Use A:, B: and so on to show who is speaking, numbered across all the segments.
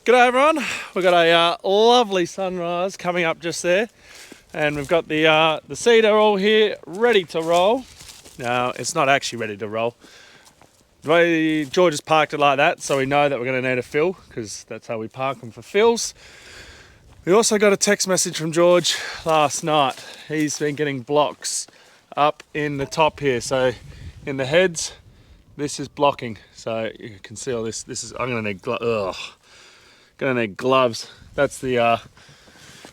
A: G'day everyone, we've got a lovely sunrise coming up just there, and we've got the cedar all here ready to roll. Now it's not actually ready to roll. The way George has parked it like that, so we know that we're going to need a fill, because that's how we park them, for fills. We also got a text message from George last night. He's been getting blocks up in the top here, so in the heads this is blocking, so you can see all this. This is, I'm going to need gonna need gloves. That's the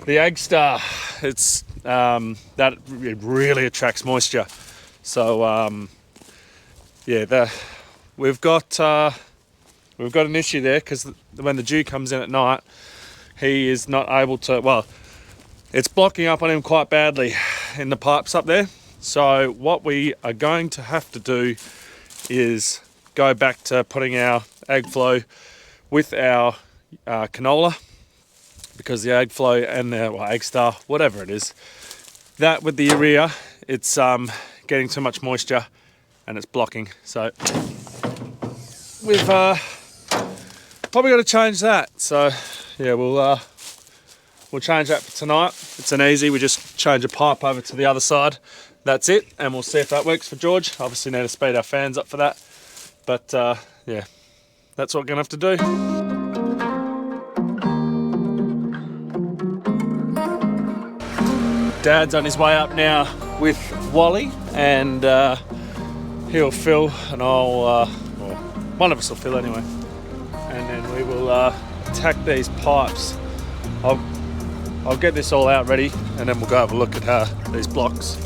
A: egg star. It's that it really attracts moisture. So yeah, we've got an issue there, because when the dew comes in at night, he is not able to. Well, it's blocking up on him quite badly in the pipes up there. So what we are going to have to do is go back to putting our egg flow with our canola, because the egg flow and the egg star, whatever it is, that with the urea, it's getting too much moisture and it's blocking. So we've probably got to change that. So yeah, we'll change that for tonight. It's an easy, we just change a pipe over to the other side, that's it, and we'll see if that works for George. Obviously need to speed our fans up for that, but yeah, that's what we're gonna have to do. Dad's on his way up now with Wally, and he'll fill, and I'll, well, one of us will fill anyway, and then we will attack these pipes. I'll get this all out ready, and then we'll go have a look at these blocks.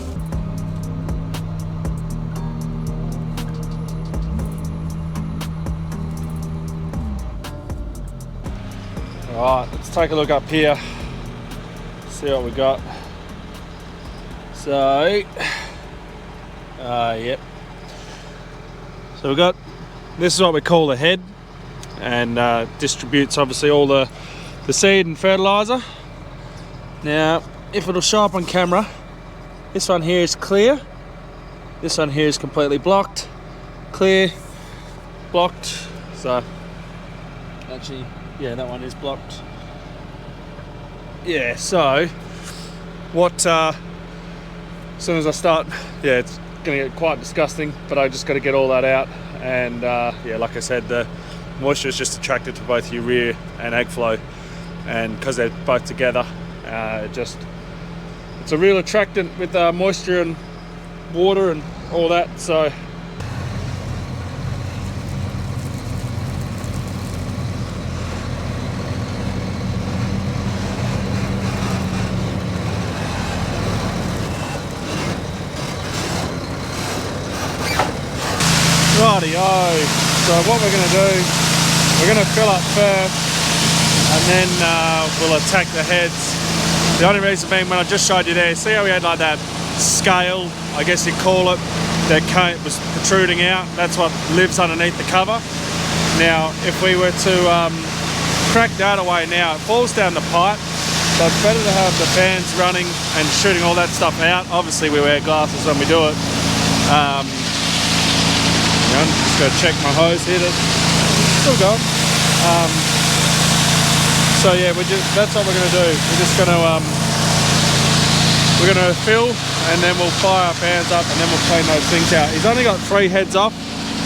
A: Alright, let's take a look up here, see what we got. So, yep. So we've got, this is what we call the head, and distributes obviously all the seed and fertilizer. Now, if it'll show up on camera, this one here is clear, this one here is completely blocked, clear, blocked. So, actually, yeah, that one is blocked. Yeah, so, what, as soon as I start, yeah, it's going to get quite disgusting, but I just got to get all that out. And yeah, like I said, the moisture is just attracted to both urea and egg flow, and because they're both together, it's a real attractant with moisture and water and all that. So rightio, so what we're going to do, we're going to fill up first, and then we'll attack the heads. The only reason being, when I just showed you there, see how we had like that scale, I guess you'd call it, that was protruding out. That's what lives underneath the cover. Now if we were to crack that away now, it falls down the pipe, so it's better to have the fans running and shooting all that stuff out. Obviously we wear glasses when we do it. I'm just going to check my hose here, that's still going. So yeah, that's what we're going to do. We're just going to fill, and then we'll fire our fans up, and then we'll clean those things out. He's only got 3 heads off,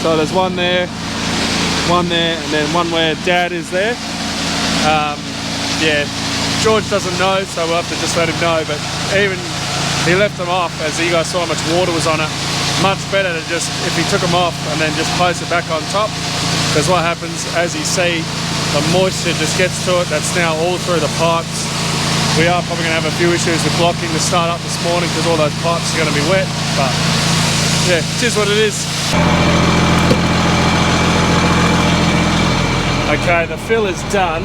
A: so there's one there, and then one where Dad is there. Yeah, George doesn't know, so we'll have to just let him know, but even he left them off, as you guys saw how much water was on it. Much better to just, if he took them off and then just place it back on top, because what happens, as you see, the moisture just gets to it. That's now all through the pipes. We are probably going to have a few issues with blocking to start up this morning, because all those pipes are going to be wet, but yeah, it is what it is. Okay, the fill is done.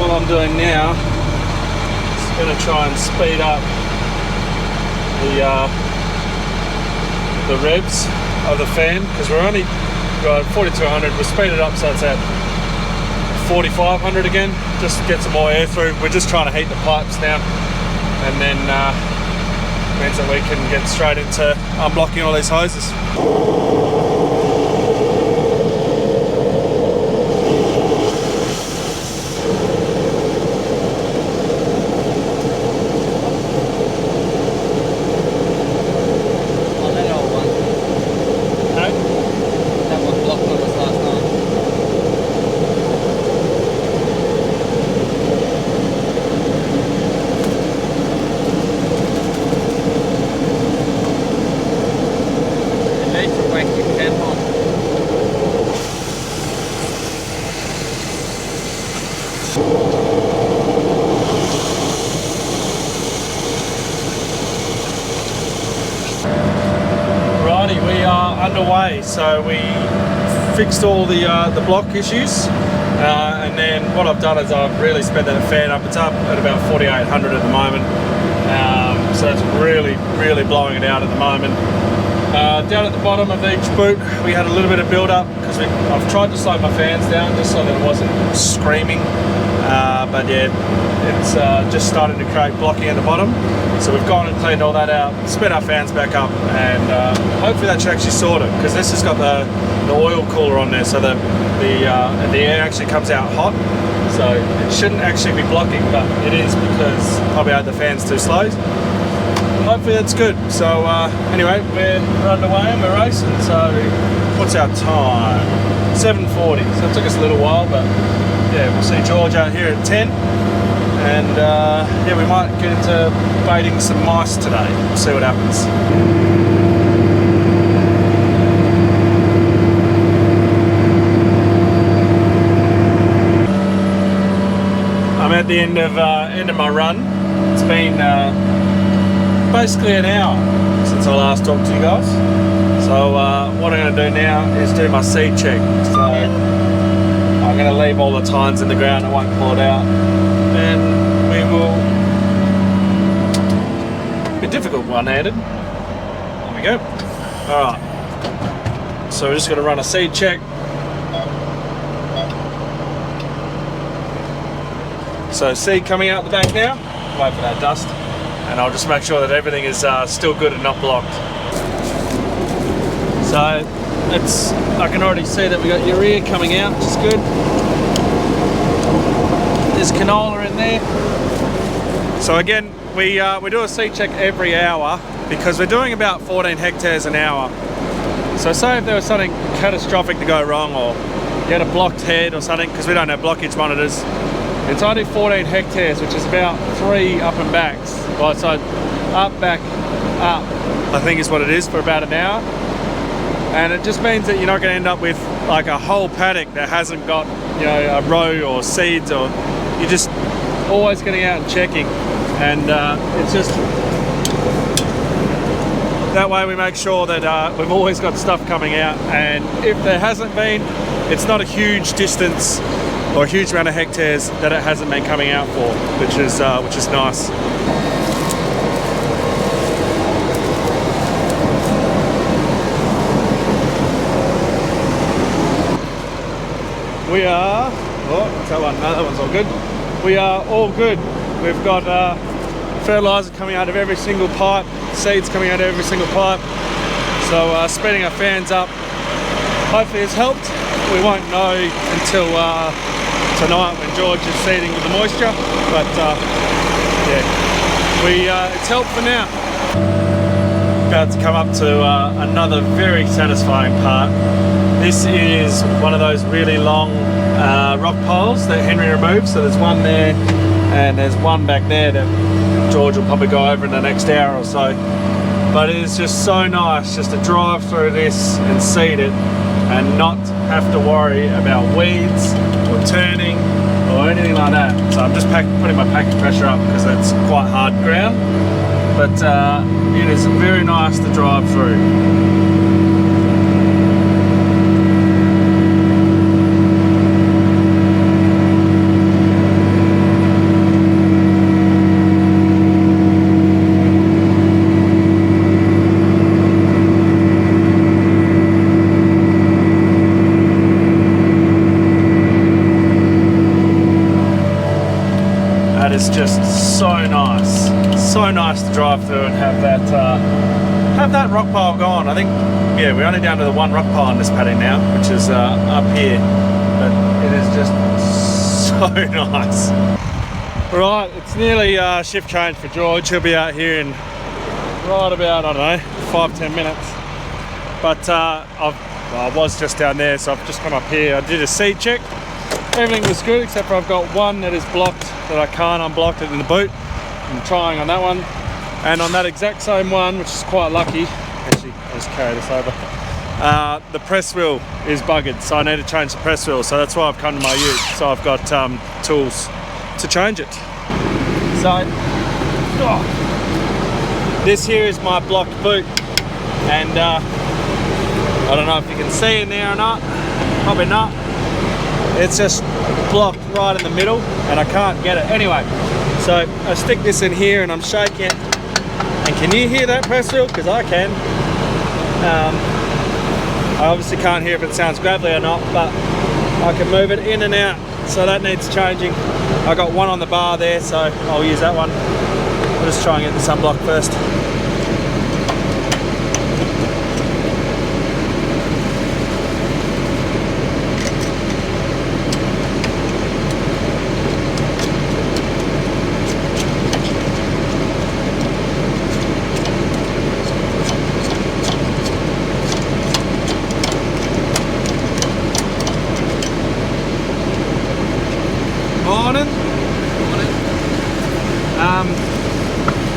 A: All I'm doing now is going to try and speed up the revs of the fan, because we're only got 4200. We'll speed it up so it's at 4500 again, just get some more air through. We're just trying to heat the pipes now, and then means that we can get straight into unblocking all these hoses. Righty, we are underway. So we fixed all the block issues, and then what I've done is I've really sped that fan up. It's up at about 4,800 at the moment, so it's really blowing it out at the moment. Down at the bottom of each boot we had a little bit of build up because I've tried to slow my fans down just so that it wasn't screaming, but yeah, it's just starting to create blocking at the bottom. So we've gone and cleaned all that out, sped our fans back up, and hopefully that should actually sort it, because this has got the oil cooler on there, so the air actually comes out hot. So it shouldn't actually be blocking, but it is because probably I had the fans too slow. Hopefully that's good. So anyway, we're underway and we're racing. So what's our time? 7:40. So it took us a little while, but yeah, we'll see George out here at 10. And yeah, we might get into baiting some mice today. We'll see what happens. I'm at the end of my run. It's been basically an hour since I last talked to you guys. So what I'm going to do now is do my seed check. So I'm going to leave all the tines in the ground. I won't pull it out, and we will be difficult one-handed. There we go. All right. So we're just going to run a seed check. So seed coming out the back now. Wait for that dust. And I'll just make sure that everything is still good and not blocked. So I can already see that we got urea coming out, which is good. There's canola in there. So again, we do a seed check every hour because we're doing about 14 hectares an hour. So say if there was something catastrophic to go wrong, or you had a blocked head or something, because we don't have blockage monitors, it's only 14 hectares, which is about 3 up and backs. Well, so up, back, up, I think is what it is, for about an hour. And it just means that you're not going to end up with like a whole paddock that hasn't got, you know, a row or seeds, or you're just always getting out and checking. And it's just, that way we make sure that we've always got stuff coming out. And if there hasn't been, it's not a huge distance or a huge amount of hectares that it hasn't been coming out for, which is nice. We are, oh, that one, no, that one's all good. We are all good. We've got fertilizer coming out of every single pipe, seeds coming out of every single pipe. So speeding our fans up hopefully has helped. We won't know until tonight when George is seeding with the moisture, but yeah, it's helped for now. About to come up to another very satisfying part. This is one of those really long rock piles that Henry removed. So there's one there and there's one back there that George will probably go over in the next hour or so. But it is just so nice just to drive through this and seed it and not have to worry about weeds or turning or anything like that. So I'm just putting my packing pressure up because it's quite hard ground, but it is very nice to drive through. It's just so nice to drive through and have that rock pile gone. I think, yeah, we're only down to the one rock pile in this paddock now, which is up here, but it is just so nice. Right, it's nearly shift change for George. He'll be out here in right about, I don't know, 5-10 minutes. But I was just down there, so I've just come up here. I did a seed check. Everything was good, except for I've got one that is blocked that I can't unblock it in the boot. I'm trying on that one, and on that exact same one, which is quite lucky. Actually, I'll just carry this over. the press wheel is buggered, so I need to change the press wheel. So that's why I've come to my ute. So I've got tools to change it. So this here is my blocked boot, and I don't know if you can see in there or not, probably not. It's just blocked right in the middle and I can't get it. Anyway, so I stick this in here and I'm shaking it. And can you hear that press wheel? Because I can. I obviously can't hear if it sounds gravelly or not, but I can move it in and out. So that needs changing. I got one on the bar there, so I'll use that one. I'll just try and get this unblocked first.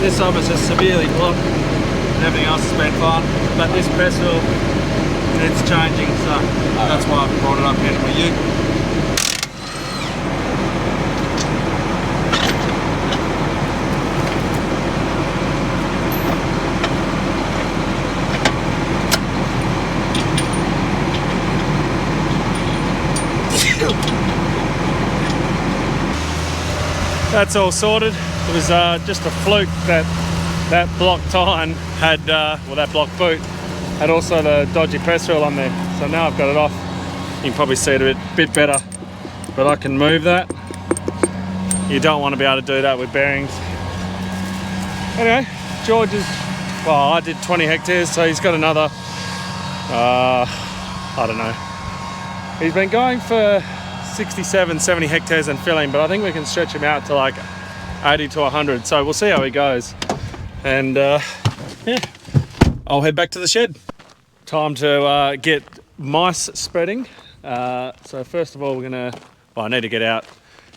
A: This arm is just severely blocked and everything else has been fine, but this press wheel needs changing, so that's why I've brought it up here to my ute. That's all sorted. It was just a fluke that blocked iron had, well, that blocked boot had also the dodgy press wheel on there. So now I've got it off. You can probably see it a bit better, but I can move that. You don't want to be able to do that with bearings. Anyway, George is, well, I did 20 hectares, so he's got another, I don't know. He's been going for 67, 70 hectares and filling, but I think we can stretch him out to like 80 to 100, so we'll see how he goes. And yeah, I'll head back to the shed. Time to get mice spreading. So first of all, we're gonna, well, I need to get out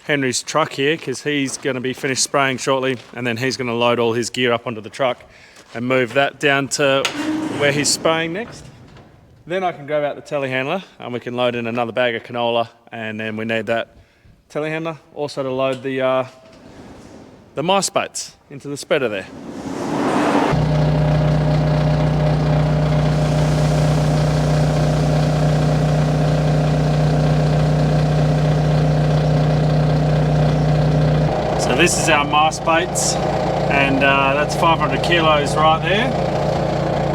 A: Henry's truck here because he's gonna be finished spraying shortly, and then he's gonna load all his gear up onto the truck and move that down to where he's spraying next. Then I can grab out the telehandler and we can load in another bag of canola, and then we need that telehandler also to load the mice baits into the spreader there. So this is our mice baits, and that's 500 kilos right there,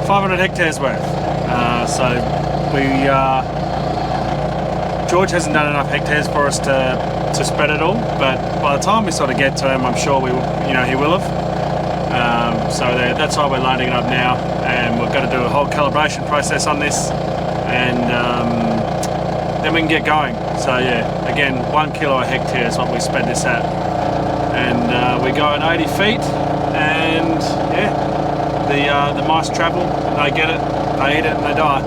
A: 500 hectares worth. So we, George hasn't done enough hectares for us to spread it all, but by the time we sort of get to him, I'm sure we will, he will have. So that's why we're loading it up now, and we've got to do a whole calibration process on this, and then we can get going. So yeah, again, 1 kilo a hectare is what we spread this at, and we go at 80 feet, and yeah, the mice travel, they get it, they eat it, and they die.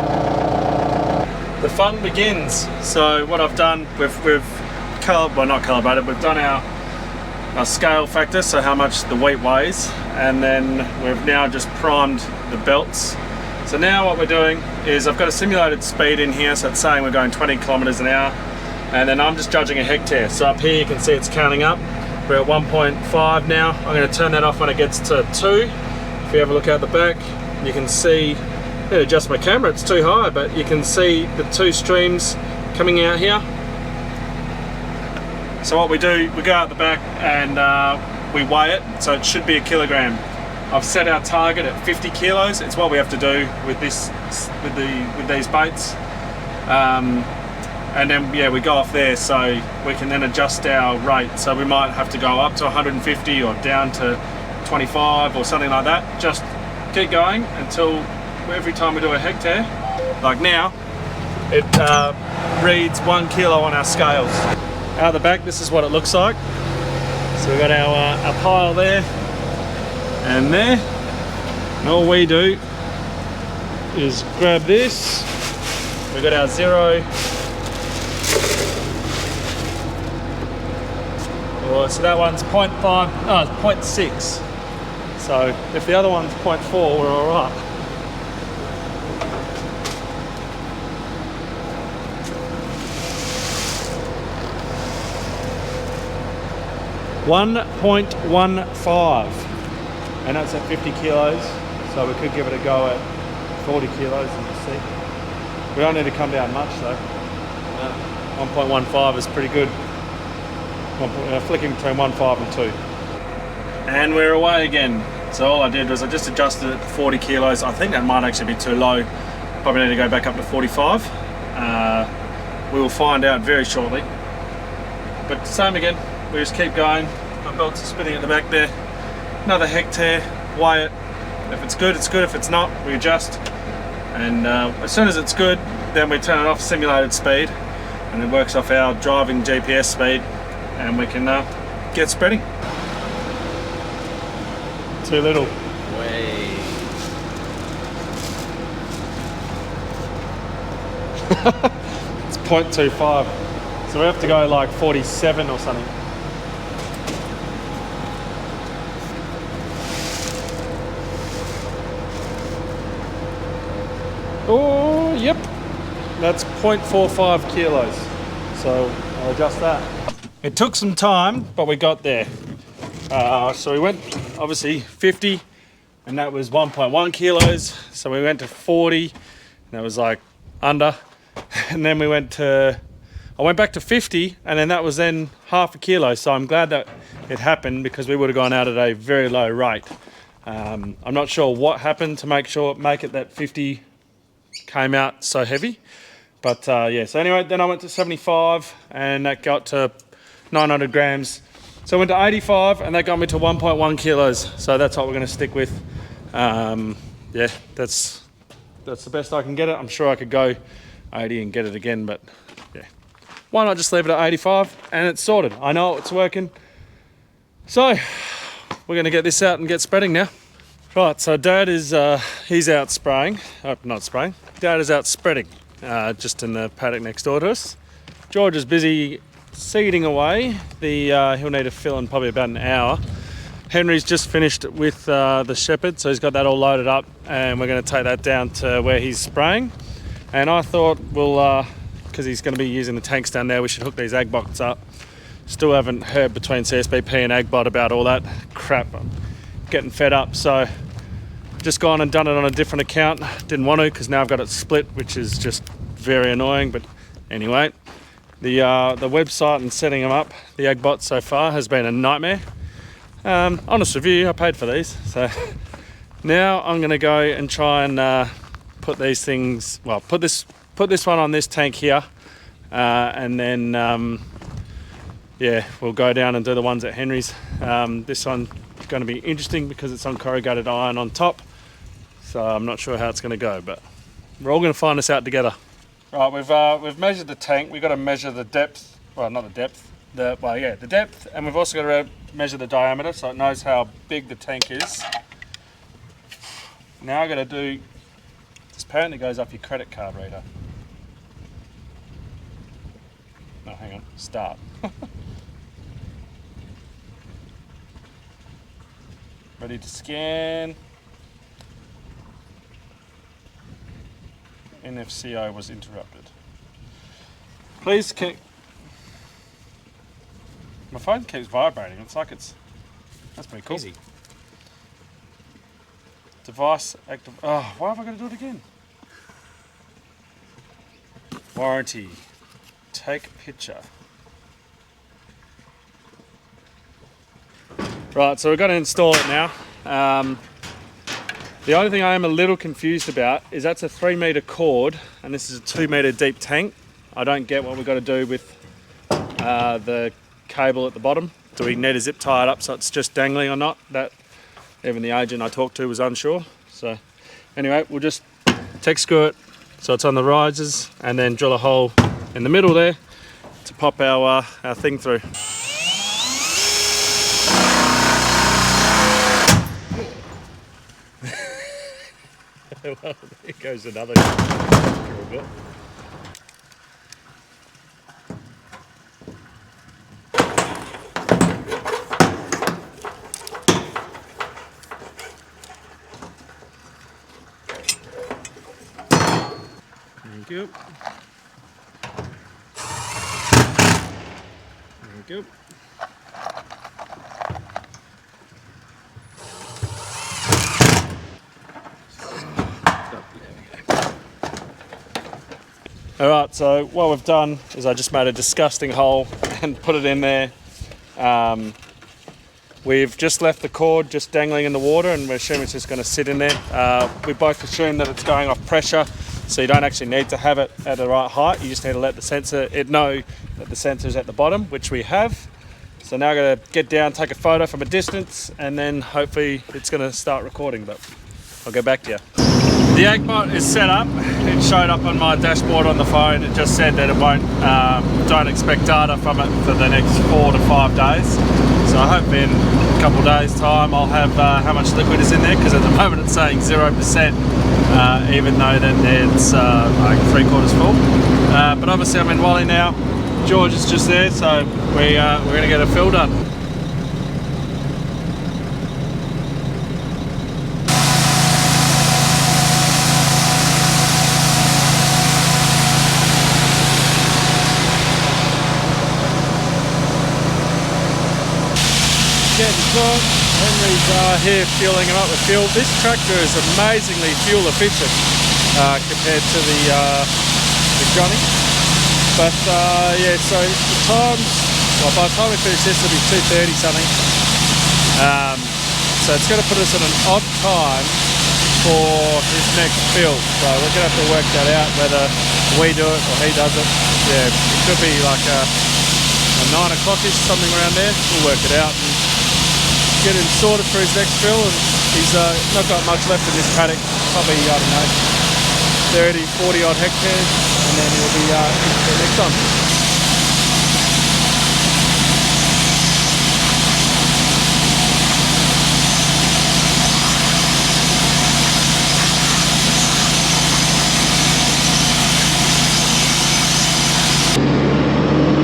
A: The fun begins. So what I've done, we've not calibrated, we've done our scale factor, so how much the wheat weighs, and then we've now just primed the belts. So now what we're doing is I've got a simulated speed in here, so it's saying we're going 20 kilometers an hour, and then I'm just judging a hectare. So up here you can see it's counting up. We're at 1.5 now. I'm going to turn that off when it gets to 2. If you have a look out the back, you can see, I need to adjust my camera, it's too high, but you can see the 2 streams coming out here. So what we do, we go out the back and we weigh it, so it should be 1 kilogram. I've set our target at 50 kilos. It's what we have to do with this, with these baits. And then yeah, we go off there, so we can then adjust our rate. So we might have to go up to 150 or down to 25 or something like that. Just keep going until every time we do a hectare, like now, it reads 1 kilo on our scales. Out the back, this is what it looks like. So we've got our pile there and there, and all we do is grab this. We've got our 0. So that one's 0.5, no, it's 0.6. So if the other one's 0.4, we're all right. 1.15, and that's at 50 kilos, so we could give it a go at 40 kilos and just see. We don't need to come down much though. 1.15 is pretty good. Flicking between 1.5 and 2. And we're away again. So all I did was I just adjusted it to 40 kilos. I think that might actually be too low. Probably need to go back up to 45. We will find out very shortly. But same again, we just keep going. My belts are spinning at the back there. Another hectare, weigh it. If it's good, it's good. If it's not, we adjust. And as soon as it's good, then we turn it off simulated speed, and it works off our driving GPS speed, and we can get spreading. Too little.
B: Way.
A: It's 0.25. So we have to go like 47 or something. Oh, yep. That's 0.45 kilos. So I'll adjust that. It took some time, but we got there. So we went obviously 50, and that was 1.1 kilos. So we went to 40, and that was like under. And then I went back to 50, and then that was then half a kilo. So I'm glad that it happened, because we would have gone out at a very low rate. I'm not sure what happened to make it that 50 came out so heavy. But yeah, so anyway, then I went to 75, and that got to 900 grams. So I went to 85, and that got me to 1.1 kilos. So that's what we're going to stick with. Yeah, that's the best I can get it. I'm sure I could go 80 and get it again, but yeah. Why not just leave it at 85 and it's sorted? I know it's working. So we're going to get this out and get spreading now. Right, so Dad is he's out spraying. Not spraying. Dad is out spreading, just in the paddock next door to us. George is busy seeding away. He'll need to fill in probably about an hour. Henry's just finished with the shepherd, so he's got that all loaded up, and we're going to take that down to where he's spraying. And I thought we'll, because he's going to be using the tanks down there, we should hook these agbots up. Still haven't heard between CSBP and Agbot about all that crap. I'm getting fed up, so just gone and done it on a different account. Didn't want to, because now I've got it split, which is just very annoying. But anyway, the website and setting them up, the Agbot so far has been a nightmare. Honest review, I paid for these, so now I'm going to go and try and put these things. Well, put this one on this tank here, and then yeah, we'll go down and do the ones at Henry's. This one's going to be interesting because it's on corrugated iron on top, so I'm not sure how it's going to go, but we're all going to find this out together. Right, we've measured the tank. We've got to measure the depth. Well, not the depth. The depth, and we've also got to measure the diameter so it knows how big the tank is. Now I've got to do this. Apparently goes off your credit card reader. No, hang on. Start. Ready to scan. NFCO was interrupted. Please keep. My phone keeps vibrating. It's like that's pretty cool.
B: Easy.
A: Device active. Oh, why have I got to do it again? Warranty. Take picture. Right, so we've got to install it now. The only thing I am a little confused about is that's a 3 metre cord, and this is a 2 metre deep tank. I don't get what we've got to do with the cable at the bottom. Do we need to zip tie it up so it's just dangling or not? That even the agent I talked to was unsure. So anyway, we'll just tech screw it so it's on the risers, and then drill a hole in the middle there to pop our thing through. Well, there goes another drill bit. Thank you. Thank you. Alright, so what we've done is I just made a disgusting hole and put it in there. We've just left the cord just dangling in the water, and we're assuming it's just going to sit in there. We both assume that it's going off pressure, so you don't actually need to have it at the right height. You just need to let the sensor know that the sensor is at the bottom, which we have. So now I'm going to get down, take a photo from a distance, and then hopefully it's going to start recording, but I'll get back to you. The Aggbot is set up. It showed up on my dashboard on the phone. It just said that it won't, don't expect data from it for the next 4 to 5 days. So I hope in a couple of days time I'll have how much liquid is in there, because at the moment it's saying 0%, even though that it's like 3/4 full. But obviously I'm in Wally now. George is just there, so we're going to get a fill done. Henry's here fueling him up with fuel. This tractor is amazingly fuel efficient compared to the Johnny. But yeah, so the times, well, by the time we finish this it'll be 2:30 something. So it's going to put us at an odd time for his next fill. So we're going to have to work that out, whether we do it or he does it. Yeah, it could be like a 9 o'clock-ish, something around there. We'll work it out and get him sorted for his next fill. And he's not got much left in this paddock, probably, I don't know, 30, 40 odd hectares, and then he'll be in for the next one.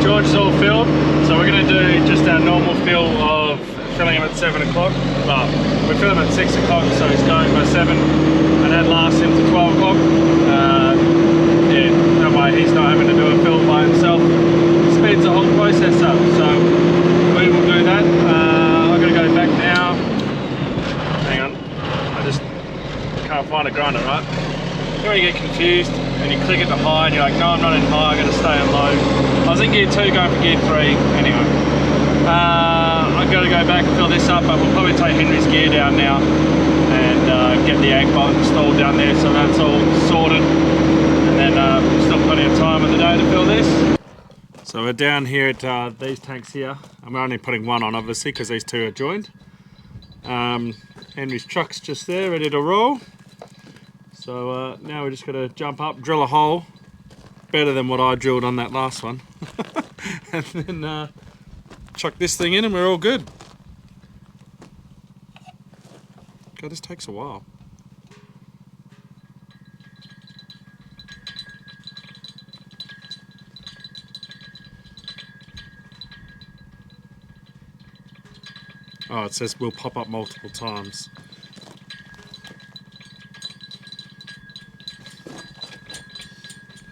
A: George is all filled, so we're going to do just our normal fill of filling him at 7 o'clock. Well, we fill him at 6 o'clock, so he's going by 7, and that lasts him to 12 o'clock. Yeah, that way he's not having to do a fill by himself. Speeds the whole process up, so we will do that. I'm going to go back now. Hang on, I just can't find a grinder, right? You when you get confused and you click it to high and you're like, no, I'm not in high, I'm going to stay on low. I was in gear 2 going for gear 3 anyway. I've got to go back and fill this up, but we'll probably take Henry's gear down now and get the Aggbot installed down there, so that's all sorted. And then still plenty of time of the day to fill this. So we're down here at these tanks here. I'm only putting one on obviously because these two are joined. Henry's truck's just there ready to roll. So now we're just going to jump up, drill a hole, better than what I drilled on that last one. And then chuck this thing in and we're all good. God, this takes a while. Oh, it says we'll pop up multiple times.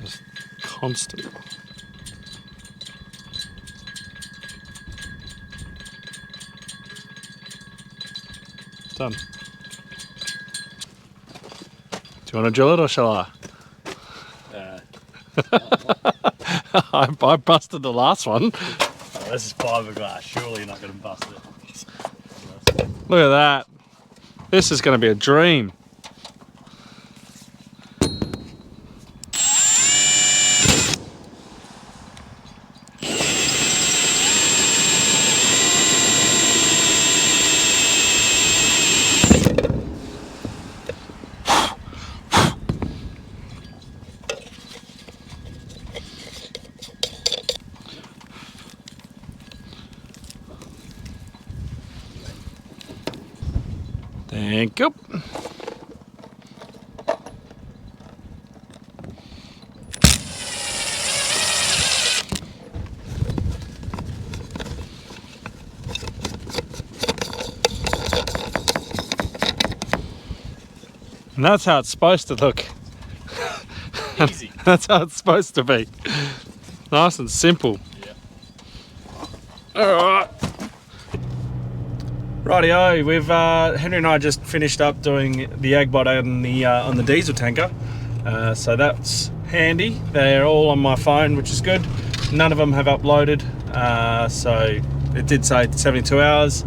A: It's constant. Done. Do you want to drill it or shall I? I busted the last one.
B: Oh, this is fiberglass, surely you're not going to bust it.
A: Look at that. This is going to be a dream. Thank you. And that's how it's supposed to look.
B: Easy.
A: That's how it's supposed to be. Nice and simple.
B: Yeah.
A: Alright. Rightio, we've Henry and I just finished up doing the Aggbot on the diesel tanker. So that's handy. They're all on my phone, which is good. None of them have uploaded, so it did say 72 hours.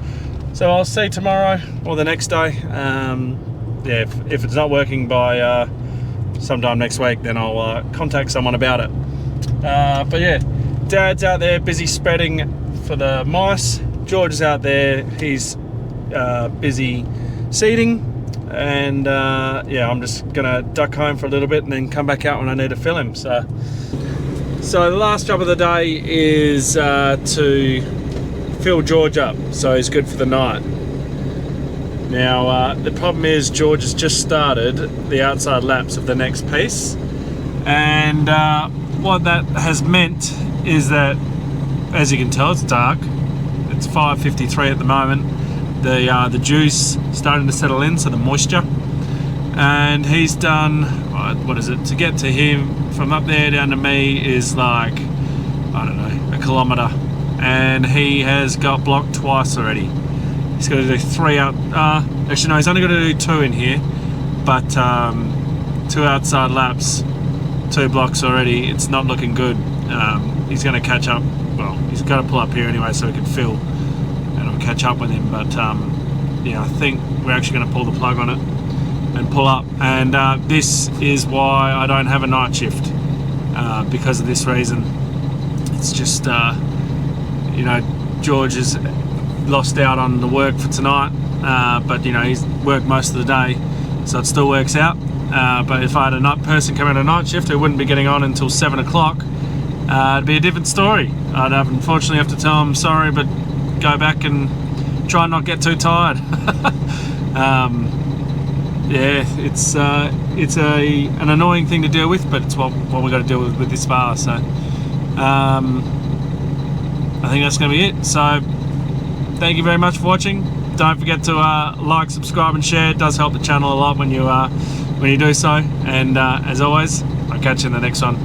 A: So I'll see tomorrow or the next day. Yeah, if it's not working by sometime next week, then I'll contact someone about it. But yeah, Dad's out there busy spreading for the mice. George is out there, he's busy seeding. And yeah, I'm just gonna duck home for a little bit and then come back out when I need to fill him. So the last job of the day is to fill George up, so he's good for the night. Now the problem is George has just started the outside laps of the next piece, and what that has meant is that, as you can tell, it's dark. It's 5:53 at the moment. The juice starting to settle in, so the moisture, and he's done, what is it, to get to him from up there down to me is like, I don't know, a kilometre, and he has got blocked twice already. He's got to do 3 out, actually no, he's only got to do 2 in here, but 2 outside laps, 2 blocks already. It's not looking good. He's going to catch up, well, he's got to pull up here anyway so he can fill and I'll catch up with him, but yeah, I think we're actually going to pull the plug on it and pull up, and this is why I don't have a night shift, because of this reason. It's just you know, George has lost out on the work for tonight, but you know, he's worked most of the day, so it still works out. But if I had a night person come in a night shift who wouldn't be getting on until 7 o'clock, it'd be a different story. I'd unfortunately have to tell him sorry, but go back and try and not get too tired. Yeah, it's an annoying thing to deal with, but it's what we've got to deal with this bar. So I think that's going to be it. So thank you very much for watching. Don't forget to like, subscribe and share. It does help the channel a lot when you do so, and as always, I'll catch you in the next one.